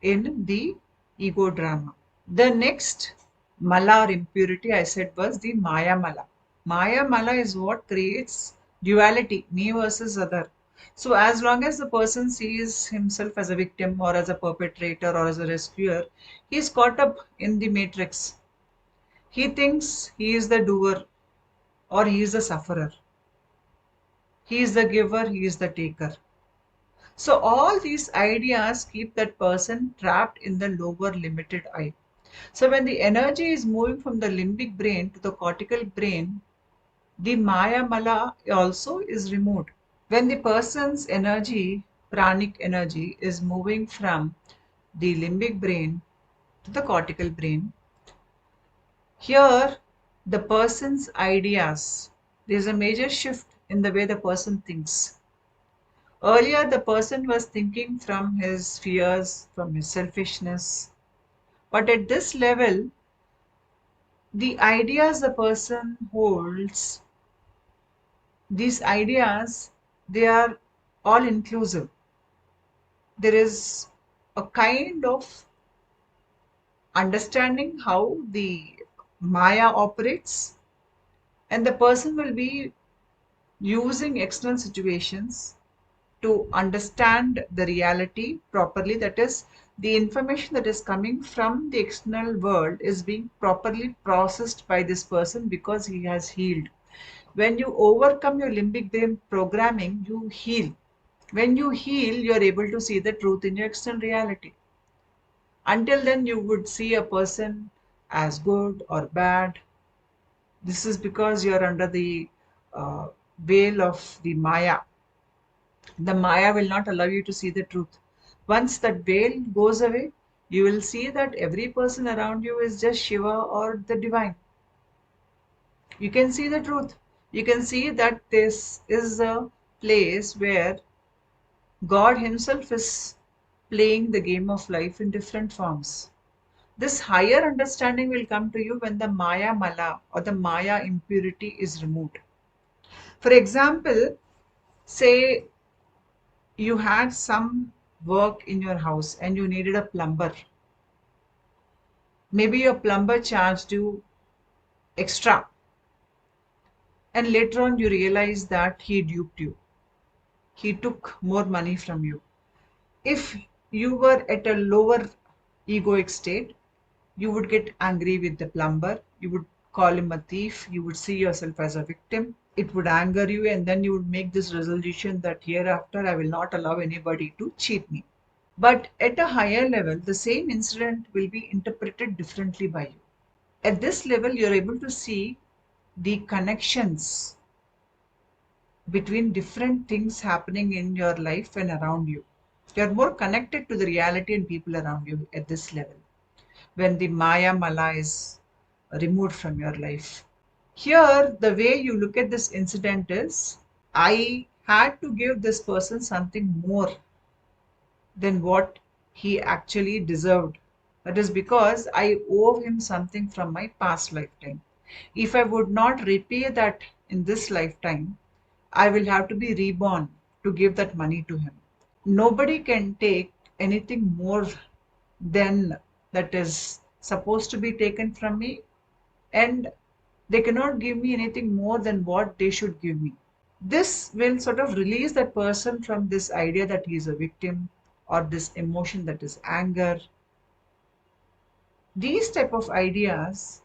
in the ego drama. The next mala or impurity I said was the Maya mala. Maya mala is what creates duality, me versus other. So as long as the person sees himself as a victim or as a perpetrator or as a rescuer, he is caught up in the matrix. He thinks he is the doer or he is the sufferer. He is the giver, he is the taker. So all these ideas keep that person trapped in the lower limited I. So when the energy is moving from the limbic brain to the cortical brain, the Maya Mala also is removed. When the person's energy, pranic energy, is moving from the limbic brain to the cortical brain, here the person's ideas, there's a major shift in the way the person thinks. Earlier, the person was thinking from his fears, from his selfishness. But at this level, the ideas the person holds, These ideas, they are all inclusive. There is a kind of understanding how the Maya operates, and the person will be using external situations to understand the reality properly. That is, the information that is coming from the external world is being properly processed by this person because he has healed. When you overcome your limbic brain programming, you heal. When you heal, you are able to see the truth in your external reality. Until then, you would see a person as good or bad. This is because you are under the uh, veil of the Maya. The Maya will not allow you to see the truth. Once that veil goes away, you will see that every person around you is just Shiva or the divine. You can see the truth. You can see that this is a place where God Himself is playing the game of life in different forms. This higher understanding will come to you when the Maya Mala or the Maya impurity is removed. For example, say you had some work in your house and you needed a plumber. Maybe your plumber charged you extra, and later on you realize that he duped you. He took more money from you. If you were at a lower egoic state, you would get angry with the plumber. You would call him a thief. You would see yourself as a victim. It would anger you, and then you would make this resolution that hereafter I will not allow anybody to cheat me. But at a higher level, the same incident will be interpreted differently by you. At this level, you're able to see the connections between different things happening in your life and around you. You're more connected to the reality and people around you at this level when the Maya Mala is removed from your life. Here, the way you look at this incident is I had to give this person something more than what he actually deserved. That is because I owe him something from my past lifetime. If I would not repay that in this lifetime, I will have to be reborn to give that money to him. Nobody can take anything more than that is supposed to be taken from me, and they cannot give me anything more than what they should give me. This will sort of release that person from this idea that he is a victim or this emotion that is anger. These type of ideas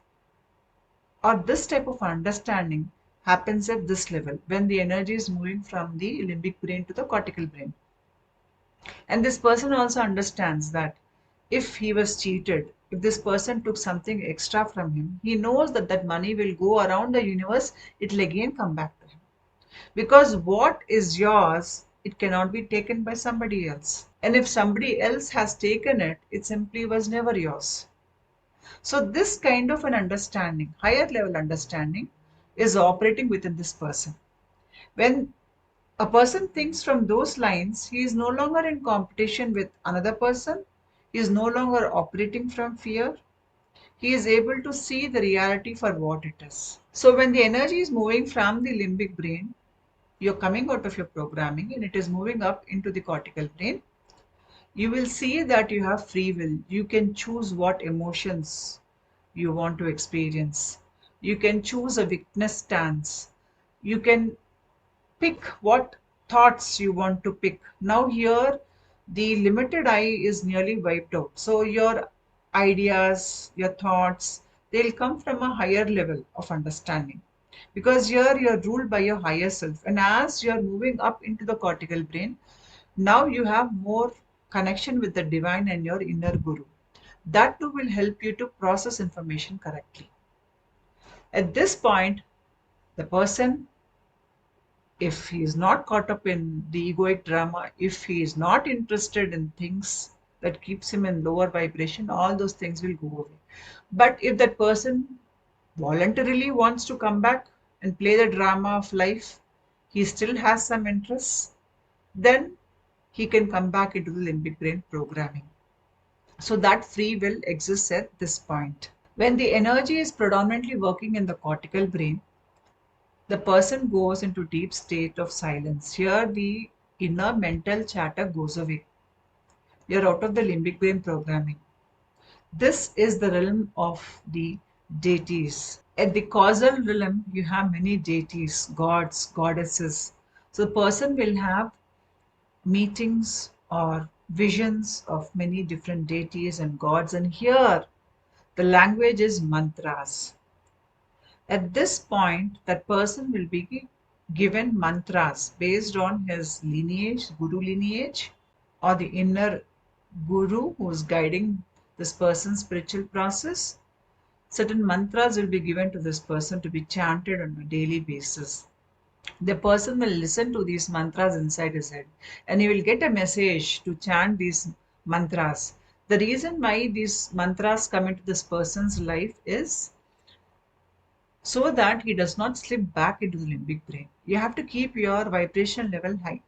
or this type of understanding happens at this level when the energy is moving from the limbic brain to the cortical brain. And this person also understands that if he was cheated, if this person took something extra from him, he knows that that money will go around the universe, it will again come back to him. Because what is yours, it cannot be taken by somebody else. And if somebody else has taken it, it simply was never yours. So, this kind of an understanding, higher level understanding, is operating within this person. When a person thinks from those lines, he is no longer in competition with another person, he is no longer operating from fear, he is able to see the reality for what it is. So, when the energy is moving from the limbic brain, you're coming out of your programming and it is moving up into the cortical brain, you will see that you have free will. You can choose what emotions you want to experience. You can choose a witness stance. You can pick what thoughts you want to pick. Now, here, the limited I is nearly wiped out. So, your ideas, your thoughts, they'll come from a higher level of understanding because here you're ruled by your higher self. And as you're moving up into the cortical brain, now you have more connection with the divine and your inner guru. That too will help you to process information correctly. At this point, the person, if he is not caught up in the egoic drama, if he is not interested in things that keeps him in lower vibration, all those things will go away. But if that person voluntarily wants to come back and play the drama of life, he still has some interests, then he can come back into the limbic brain programming. So that free will exists at this point. When the energy is predominantly working in the cortical brain, The person goes into deep state of silence. Here the inner mental chatter goes away. You're out of the limbic brain programming. This is the realm of the deities. At the causal realm, you have many deities, gods, goddesses. So the person will have meetings or visions of many different deities and gods. And here, the language is mantras. At this point, that person will be given mantras based on his lineage, guru lineage, or the inner guru who is guiding this person's spiritual process. Certain mantras will be given to this person to be chanted on a daily basis. The person will listen to these mantras inside his head and he will get a message to chant these mantras. The reason why these mantras come into this person's life is so that he does not slip back into the limbic brain. You have to keep your vibration level high.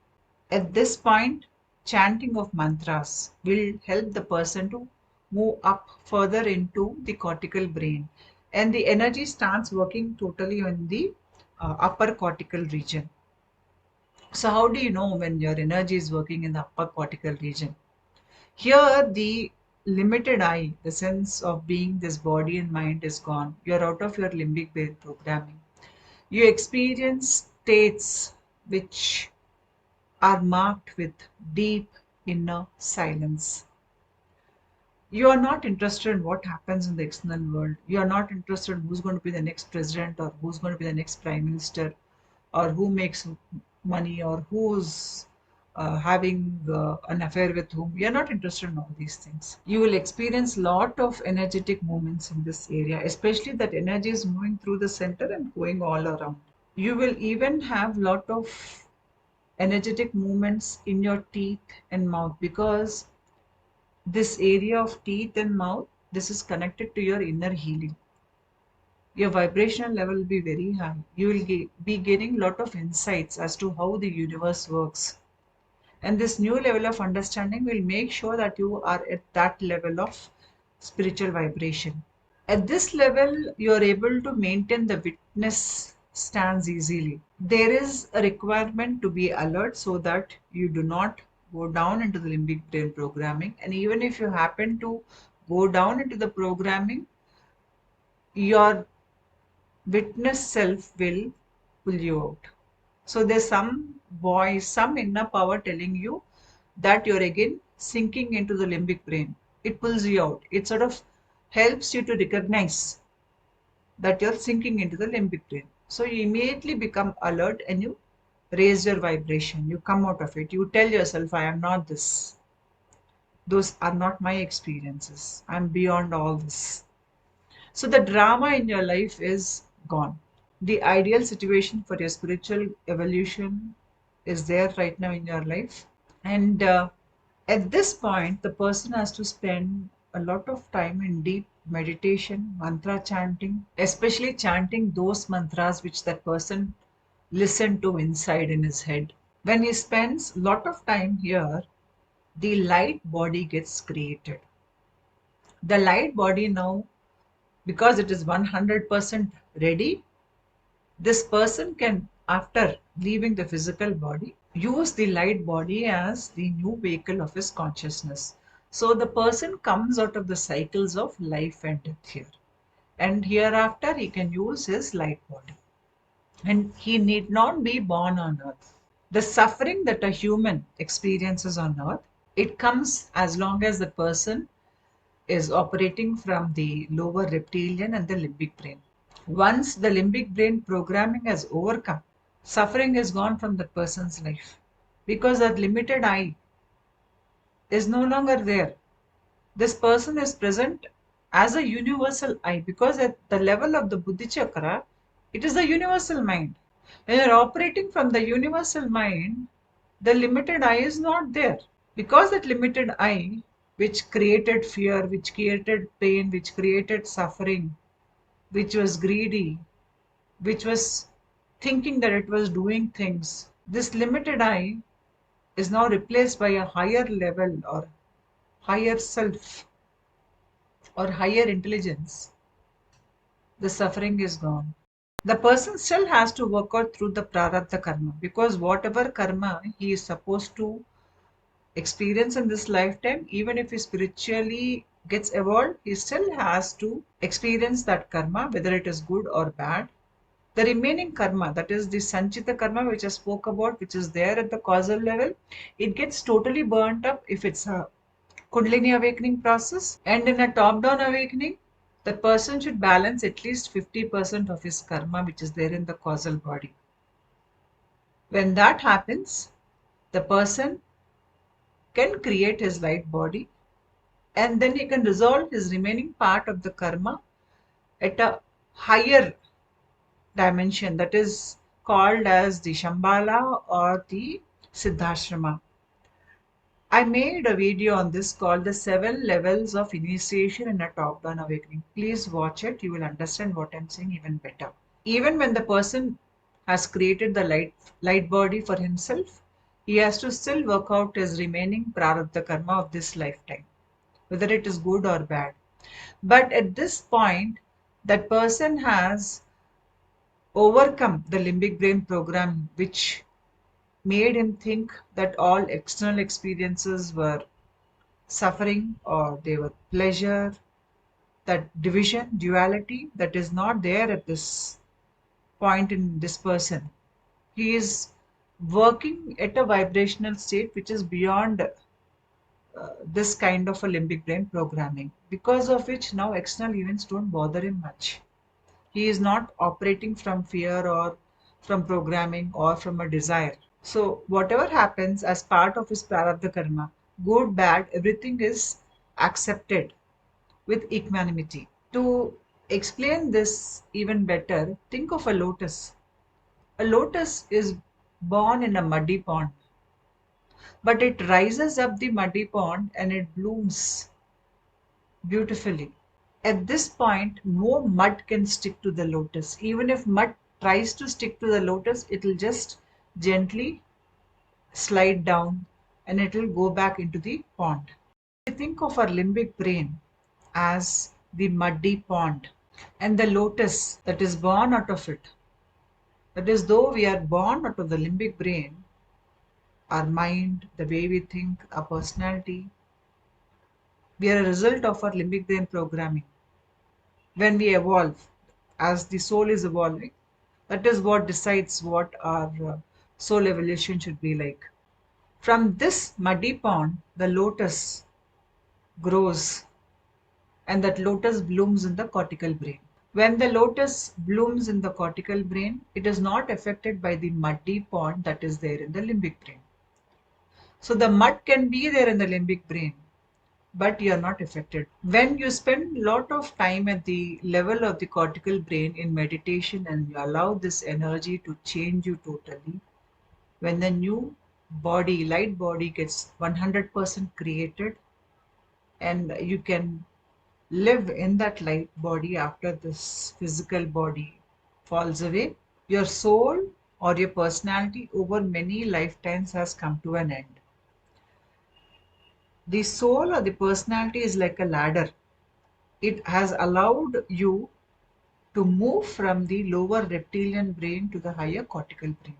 At this point, chanting of mantras will help the person to move up further into the cortical brain, and the energy starts working totally on the upper cortical region. So, how do you know when your energy is working in the upper cortical region? Here, the limited I, the sense of being this body and mind is gone. You're out of your limbic brain programming. You experience states which are marked with deep inner silence. You are not interested in what happens in the external world. You are not interested in who's going to be the next president or who's going to be the next prime minister or who makes money or who's having an affair with whom. You are not interested in all these things. You will experience lot of energetic movements in this area, especially that energy is moving through the center and going all around. You will even have lot of energetic movements in your teeth and mouth, because this area of teeth and mouth, this is connected to your inner healing. Your vibrational level will be very high. You will be getting a lot of insights as to how the universe works, and this new level of understanding will make sure that you are at that level of spiritual vibration. At this level, you are able to maintain the witness stance easily. There is a requirement to be alert so that you do not go down into the limbic brain programming. And even if you happen to go down into the programming, your witness self will pull you out. So there's some voice, some inner power telling you that you're again sinking into the limbic brain. It pulls you out. It sort of helps you to recognize that you're sinking into the limbic brain. So you immediately become alert and you raise your vibration. You come out of it. You tell yourself, I am not this. Those are not my experiences. I'm beyond all this. So the drama in your life is gone. The ideal situation for your spiritual evolution is there right now in your life. And at this point, the person has to spend a lot of time in deep meditation, mantra chanting, especially chanting those mantras which that person listened to inside in his head. When he spends a lot of time here, the light body gets created. The light body now, because it is 100% ready, this person can, after leaving the physical body, use the light body as the new vehicle of his consciousness. So the person comes out of the cycles of life and death here. And hereafter, he can use his light body. And he need not be born on earth. The suffering that a human experiences on earth, it comes as long as the person is operating from the lower reptilian and the limbic brain. Once the limbic brain programming has overcome, suffering is gone from that person's life, because that limited I is no longer there. This person is present as a universal I, because at the level of the Buddhi Chakra, it is the universal mind. When you're operating from the universal mind, the limited I is not there. Because that limited I, which created fear, which created pain, which created suffering, which was greedy, which was thinking that it was doing things, this limited I is now replaced by a higher level or higher self or higher intelligence. The suffering is gone. The person still has to work out through the prarabdha karma, because whatever karma he is supposed to experience in this lifetime, even if he spiritually gets evolved, he still has to experience that karma, whether it is good or bad. The remaining karma, that is the sanchita karma, which I spoke about, which is there at the causal level, it gets totally burnt up if it's a Kundalini awakening process. And in a top down awakening, the person should balance at least 50% of his karma, which is there in the causal body. When that happens, the person can create his light body, and then he can resolve his remaining part of the karma at a higher dimension, that is called as the Shambhala or the Siddhashrama. I made a video on this called the 7 levels of initiation in a top down awakening. Please watch it, you will understand what I'm saying even better. Even when the person has created the light body for himself, he has to still work out his remaining prarabdha karma of this lifetime, whether it is good or bad. But at this point, that person has overcome the limbic brain program, which made him think that all external experiences were suffering or they were pleasure. That division, duality, that is not there at this point in this person. He is working at a vibrational state which is beyond this kind of a limbic brain programming, because of which now external events don't bother him much. He is not operating from fear or from programming or from a desire. So whatever happens as part of his prarabdha karma, good, bad, everything is accepted with equanimity. To explain this even better, think of a lotus. A lotus is born in a muddy pond, but it rises up the muddy pond and it blooms beautifully. At this point, no mud can stick to the lotus. Even if mud tries to stick to the lotus, it will just gently slide down and it will go back into the pond. We think of our limbic brain as the muddy pond and the lotus that is born out of it. That is, though we are born out of the limbic brain, our mind, the way we think, our personality, we are a result of our limbic brain programming. When we evolve, as the soul is evolving, that is what decides what our soul evolution should be like. From this muddy pond, the lotus grows, and that lotus blooms in the cortical brain. When the lotus blooms in the cortical brain, it is not affected by the muddy pond that is there in the limbic brain. So the mud can be there in the limbic brain, but you are not affected. When you spend a lot of time at the level of the cortical brain in meditation and you allow this energy to change you totally, when the new body, light body gets 100% created, and you can live in that light body after this physical body falls away, your soul or your personality over many lifetimes has come to an end. The soul or the personality is like a ladder. It has allowed you to move from the lower reptilian brain to the higher cortical brain.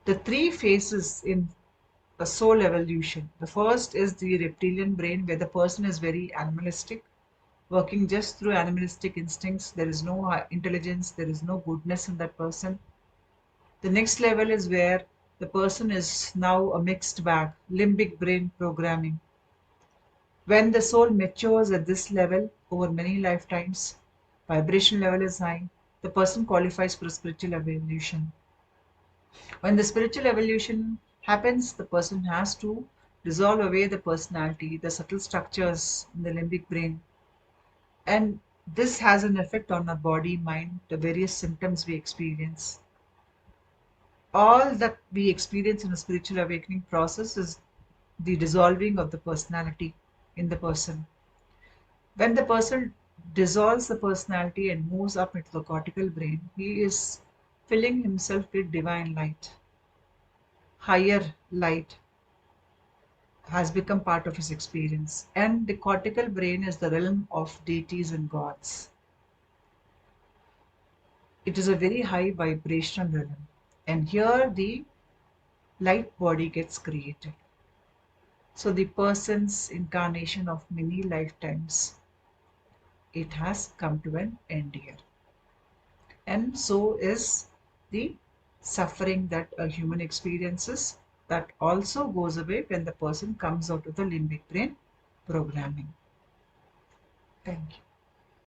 The three phases in a soul evolution. The first is the reptilian brain, where the person is very animalistic, working just through animalistic instincts. There is no intelligence, there is no goodness in that person. The next level is where the person is now a mixed bag, limbic brain programming. When the soul matures at this level over many lifetimes, vibration level is high, the person qualifies for a spiritual evolution. When the spiritual evolution happens, the person has to dissolve away the personality, the subtle structures in the limbic brain. And this has an effect on our body, mind, the various symptoms we experience. All that we experience in a spiritual awakening process is the dissolving of the personality in the person. When the person dissolves the personality and moves up into the cortical brain, he is filling himself with divine light. Higher light has become part of his experience, and the cortical brain is the realm of deities and gods. It is a very high vibrational realm. And here the light body gets created. So the person's incarnation of many lifetimes, it has come to an end here. And so is the suffering that a human experiences, that also goes away when the person comes out of the limbic brain programming. Thank you.